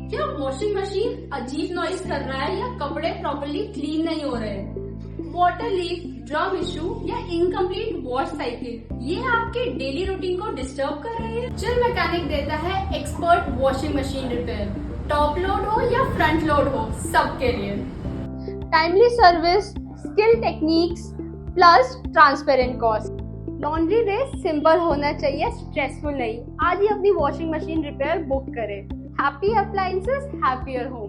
क्या washing machine अजीब noise कर रहा है या कपड़े प्रॉपर्ली क्लीन नहीं हो रहे? वाटर लीक, ड्रम इशू या इनकम्प्लीट वॉश साइकिल, ये आपके डेली रूटीन को डिस्टर्ब कर रही है? चिल मैकेनिक देता है expert washing machine repair. Top load हो या फ्रंट लोड हो, सबके लिए। Timely service, skill techniques plus transparent cost. Laundry race simple होना चाहिए, स्ट्रेसफुल नहीं। आज ही अपनी वॉशिंग मशीन रिपेयर बुक करें। Happy appliances, happier home.